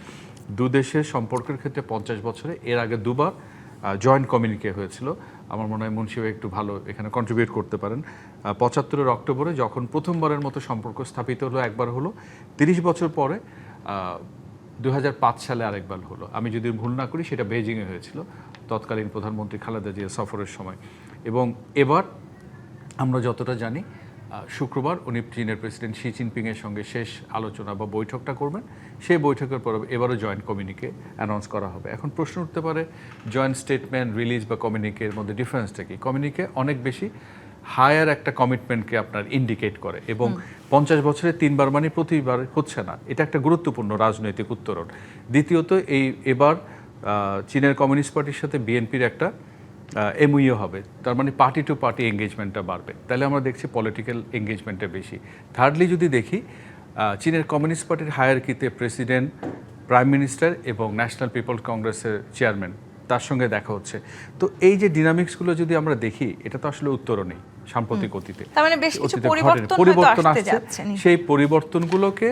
দু দেশের সম্পর্কের ক্ষেত্রে 50 বছরে এর আগে দুবার জয়েন্ট কমিউনিকে হয়েছিল। আমার মনে হয় মুন্সি ভাই একটু ভালো এখানে কন্ট্রিবিউট করতে পারেন। 75-এর অক্টোবরে যখন প্রথমবারের মতো সম্পর্ক স্থাপিত হলো, একবার হলো, 30 বছর পরে 2005 সালে আরেকবার হলো। আমি যদি ভুল না করি সেটা বেইজিংয়ে হয়েছিল, তৎকালীন প্রধানমন্ত্রী খালেদা জিয়া সফরের সময়। এবং এবার আমরা যতটা জানি শুক্রবার উনি চীনের প্রেসিডেন্ট শি জিনপিংয়ের সঙ্গে শেষ আলোচনা বা বৈঠকটা করবেন। সেই বৈঠকের পর এবারও জয়েন্ট কমিউনিকে অ্যানাউন্স করা হবে। এখন প্রশ্ন উঠতে পারে জয়েন্ট স্টেটমেন্ট, রিলিজ বা কমিউনিকের মধ্যে ডিফারেন্সটা কি? কমিউনিকে অনেক বেশি হায়ার একটা কমিটমেন্টকে আপনার ইন্ডিকেট করে, এবং 50 বছরে 3বার মানে প্রতিবার হচ্ছে না, এটা একটা গুরুত্বপূর্ণ রাজনৈতিক উত্তরণ। দ্বিতীয়ত এবার চীনের কমিউনিস্ট পার্টির সাথে বিএনপির একটা এমইও হবে, তার মানে পার্টি টু পার্টি এঙ্গেজমেন্টটা বাড়বে, তাহলে আমরা দেখছি পলিটিক্যাল এঙ্গেজমেন্টটা বেশি। থার্ডলি যদি দেখি চীনের কমিউনিস্ট পার্টির হায়ারকিতে প্রেসিডেন্ট, প্রাইম মিনিস্টার এবং ন্যাশনাল পিপলস কংগ্রেসের চেয়ারম্যান, তার সঙ্গে দেখা হচ্ছে। তো এই যে ডিনামিক্সগুলো যদি আমরা দেখি, এটা তো আসলে উত্তরও নেই সাম্প্রতিক অতীতে, তার মানে বেশ কিছু পরিবর্তন আসতে আসছে। যাচ্ছে। সেই পরিবর্তনগুলোকে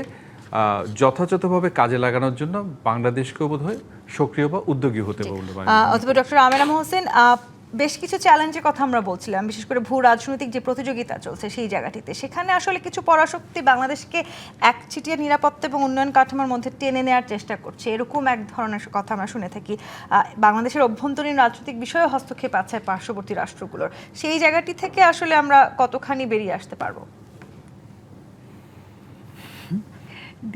যথাযথভাবে কাজে লাগানোর জন্য বাংলাদেশকেও বোধহয় সক্রিয় বা উদ্যোগী হতে হবে বলে অথবা ডক্টর আমেনা মোহসেন, বেশ কিছু চ্যালেঞ্জের কথা আমরা বলছিলাম, বিশেষ করে ভূ রাজনৈতিক যে প্রতিযোগিতা চলছে সেই জায়গাটিতে, সেখানে আসলে কিছু পরাশক্তি বাংলাদেশকে একচিটিয়া নিরাপত্তা এবং উন্নয়ন কাঠামোর মধ্যে টেনে নেওয়ার চেষ্টা করছে, এরকম এক ধরনের কথা আমরা শুনে থাকি। বাংলাদেশের অভ্যন্তরীণ রাজনৈতিক বিষয়ে হস্তক্ষেপ আছে পার্শ্ববর্তী রাষ্ট্রগুলোর, সেই জায়গাটি থেকে আসলে আমরা কতখানি বেরিয়ে আসতে পারবো?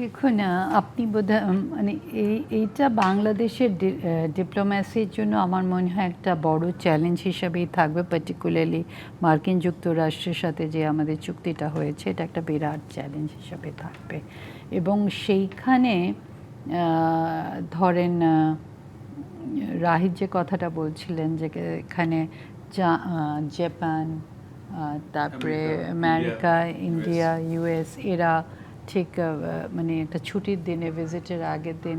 দেখুন, আপনি বোধহয় মানে এইটা বাংলাদেশের ডিপ্লোম্যাসির জন্য আমার মনে হয় একটা বড় চ্যালেঞ্জ হিসাবেই থাকবে, পার্টিকুলারলি মার্কিন যুক্তরাষ্ট্রের সাথে যে আমাদের চুক্তিটা হয়েছে, এটা একটা বিরাট চ্যালেঞ্জ হিসাবে থাকবে। এবং সেইখানে ধরেন রাহিদ যে কথাটা বলছিলেন যে এখানে জাপান, তারপরে আমেরিকা, ইন্ডিয়া, ইউএস, এরা ঠিক মানে একটা ছুটির দিনে, ভিজিটের আগের দিন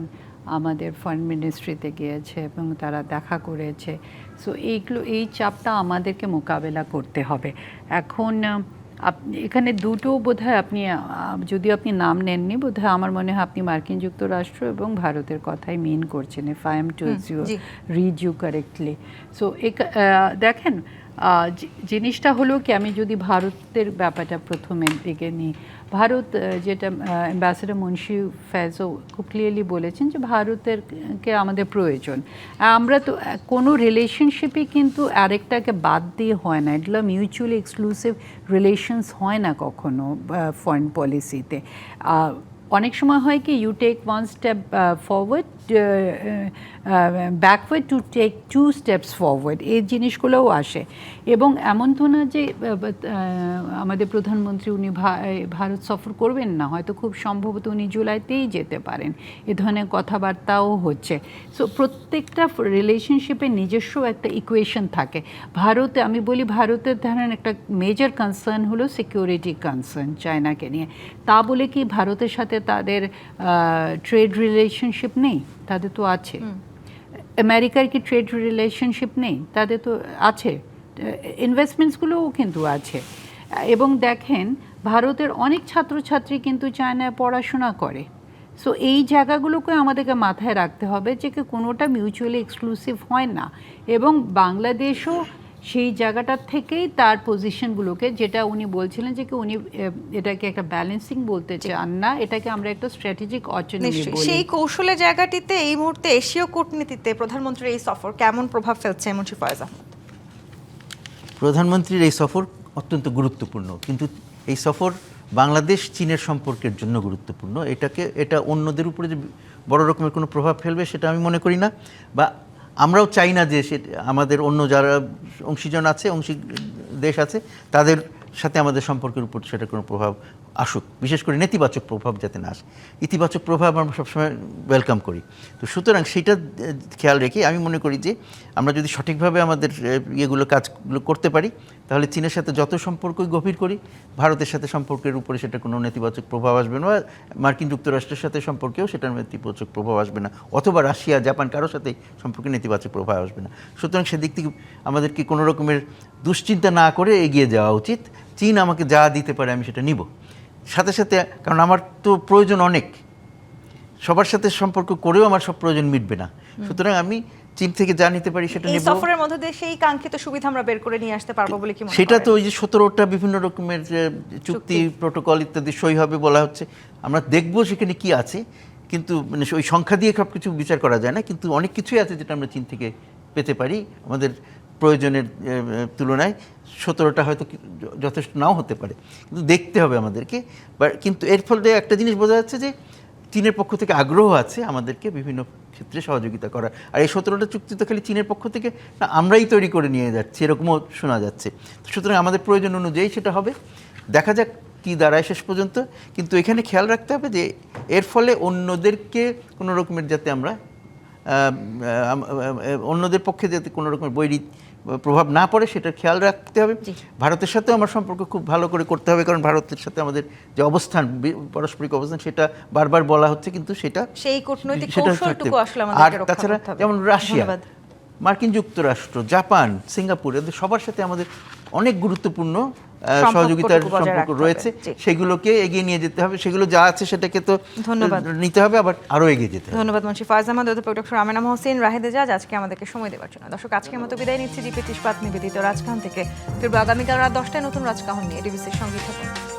আমাদের ফরেন মিনিস্ট্রিতে গিয়েছে এবং তারা দেখা করেছে। সো এই চাপটা আমাদেরকে মোকাবেলা করতে হবে। এখন আপনি এখানে দুটো বোধহয় আপনি যদিও আপনি নাম নেননি, বোধহয় আমার মনে হয় আপনি মার্কিন যুক্তরাষ্ট্র এবং ভারতের কথাই মেন করছেন, if I am to read you correctly. So দেখেন, জিনিসটা হলো কি, আমি যদি ভারতের ব্যাপারটা প্রথমের দিকে নিই, ভারত যেটা অ্যাম্বাসেডর মুন্সি ফ্যাজও খুব ক্লিয়ারলি বলেছেন যে ভারতেরকে আমাদের প্রয়োজন। আমরা তো কোনো রিলেশনশিপই কিন্তু আরেকটাকে বাদ দিয়ে হয় না, এগুলো মিউচুয়ালি এক্সক্লুসিভ রিলেশনস হয় না কখনো ফরেন পলিসিতে। অনেক সময় হয় কি, you take one step forward, backward to take two steps forward, এই জিনিসগুলোও আসে। এবং এমন তো না যে আমাদের প্রধানমন্ত্রী উনি ভারত সফর করবেন না, হয়তো খুব সম্ভবত উনি জুলাইতেই যেতে পারেন, এ ধরনের কথাবার্তাও হচ্ছে। সো প্রত্যেকটা রিলেশনশিপে নিজস্ব একটা ইকুয়েশন থাকে। ভারতে, আমি বলি ভারতের ধরেন একটা মেজর কনসার্ন হলো সিকিউরিটি কনসার্ন চায়নাকে নিয়ে। তা বলে কি ভারতের সাথে তাদের ট্রেড রিলেশনশিপ নেই? তাদের তো আছে। আমেরিকার কি ট্রেড রিলেশনশিপ নেই? তাদের তো আছে। ইনভেস্টমেন্টসগুলোও কিন্তু আছে। এবং দেখেন, ভারতের অনেক ছাত্রছাত্রী কিন্তু চায়নায় পড়াশোনা করে। সো এই জায়গাগুলোকে আমাদেরকে মাথায় রাখতে হবে যে কোনোটা মিউচুয়ালি এক্সক্লুসিভ হয় না। এবং বাংলাদেশও সেই জায়গাটার থেকেই তার পজিশনগুলোকে, যেটা উনি বলছিলেন যে উনি এটাকে একটা ব্যালেন্সিং বলতে চান না, এটাকে আমরা একটা স্ট্র্যাটেজিক অটোনমি বলি। সেই কৌশলের জায়গাটিতে এই মুহূর্তে এশীয় কূটনীতিতে প্রধানমন্ত্রীর এই সফর কেমন প্রভাব ফেলছে মুন্সি ফয়েজ আহমদ? প্রধানমন্ত্রীর এই সফর অত্যন্ত গুরুত্বপূর্ণ, কিন্তু এই সফর বাংলাদেশ চীনের সম্পর্কের জন্য গুরুত্বপূর্ণ। এটা অন্যদের উপরে যে বড় রকমের কোনো প্রভাব ফেলবে সেটা আমি মনে করি না, বা আমরাও চাই না যে আমাদের অন্য যারা অংশীজন আছে, দেশ আছে, তাদের সাথে আমাদের সম্পর্কের উপর সেটা কোনো প্রভাব আসুক, বিশেষ করে নেতিবাচক প্রভাব যাতে না আসে। ইতিবাচক প্রভাব আমরা সবসময় ওয়েলকাম করি। তো সুতরাং সেইটা খেয়াল রেখে আমি মনে করি যে আমরা যদি সঠিকভাবে আমাদের কাজগুলো করতে পারি, তাহলে চীনের সাথে যত সম্পর্কই গভীর করি, ভারতের সাথে সম্পর্কের উপরে সেটা কোনো নেতিবাচক প্রভাব আসবে না, মার্কিন যুক্তরাষ্ট্রের সাথে সম্পর্কেও সেটার নেতিবাচক প্রভাব আসবে না, অথবা রাশিয়া, জাপান, কারোর সাথে সম্পর্কে নেতিবাচক প্রভাব আসবে না। সুতরাং সেদিক থেকে আমাদেরকে কোনো রকমের দুশ্চিন্তা না করে এগিয়ে যাওয়া উচিত। চীন আমাকে যা দিতে পারে আমি সেটা নিব, সাথে সাথে, কারণ আমার তো প্রয়োজন অনেক, সবার সাথে সম্পর্ক করেও আমার সব প্রয়োজন মিটবে না। সুতরাং আমি চীন থেকে যা নিতে পারি সেটা এই নেব। সফরের মধ্যে দিয়ে সেই কাঙ্ক্ষিত সুবিধা আমরা বের করে নিয়ে আসতে পারবো বলে কি মনে হয়? সেটা তো ওই যে 17টা বিভিন্ন রকমের চুক্তি, প্রটোকল ইত্যাদি সই হবে বলা হচ্ছে, আমরা দেখব সেখানে কি আছে। কিন্তু মানে ওই সংখ্যা দিয়ে সব কিছু বিচার করা যায় না, কিন্তু অনেক কিছুই আছে যেটা আমরা চীন থেকে পেতে পারি আমাদের প্রয়োজনের তুলনায়। 17টা হয়তো যথেষ্ট নাও হতে পারে, কিন্তু দেখতে হবে আমাদেরকে। কিন্তু এর ফলে একটা জিনিস বোঝা যাচ্ছে যে চীনের পক্ষ থেকে আগ্রহ আছে আমাদেরকে বিভিন্ন ক্ষেত্রে সহযোগিতা করার। আর এই 17টা চুক্তি তো খালি চীনের পক্ষ থেকে না, আমরাই তৈরি করে নিয়ে যাচ্ছি, এরকমও শোনা যাচ্ছে। সুতরাং আমাদের প্রয়োজন অনুযায়ী সেটা হবে, দেখা যাক কী দাঁড়ায় শেষ পর্যন্ত। কিন্তু এখানে খেয়াল রাখতে হবে যে এর ফলে অন্যদেরকে কোনো রকমের যাতে আমরা অন্যদের পক্ষে যাতে কোনো রকমের বৈরী প্রভাব না পড়ে সেটা খেয়াল রাখতে হবে। ভারতের সাথেও আমার সম্পর্ক খুব ভালো করে করতে হবে, কারণ ভারতের সাথে আমাদের যে অবস্থান, পারস্পরিক অবস্থান, সেটা বারবার বলা হচ্ছে, কিন্তু সেটা সেই কূটনৈতিক কৌশলটুকু আসলে আর আমাদেরকে রক্ষা তাছাড়া করতে হবে। যেমন রাশিয়া, মার্কিন যুক্তরাষ্ট্র, জাপান, সিঙ্গাপুর, এদের সবার সাথে আমাদের অনেক গুরুত্বপূর্ণ সহযোগিতার সম্পর্ক রয়েছে। সেগুলোকে এগিয়ে নিয়ে যেতে হবে, সেগুলো যা আছে সেটাকে তো নিতে হবে, আবার আরও এগিয়ে যেতে হবে। ধন্যবাদ মুন্সি ফয়েজ আহমদ, অধ্যাপক ডক্টর আমেনা হোসেন রাহেদ এজাজ আজকে আমাদেরকে সময় দেওয়ার জন্য। দর্শক, আজকের মতো বিদায় নিচ্ছি জিপি ইস্পাত নিবেদিত রাজকাহন থেকে। ফিরবো আগামীকাল রাত 10টায় নতুন রাজকাহন নিয়ে। ডিবিসির সঙ্গে থাকুন।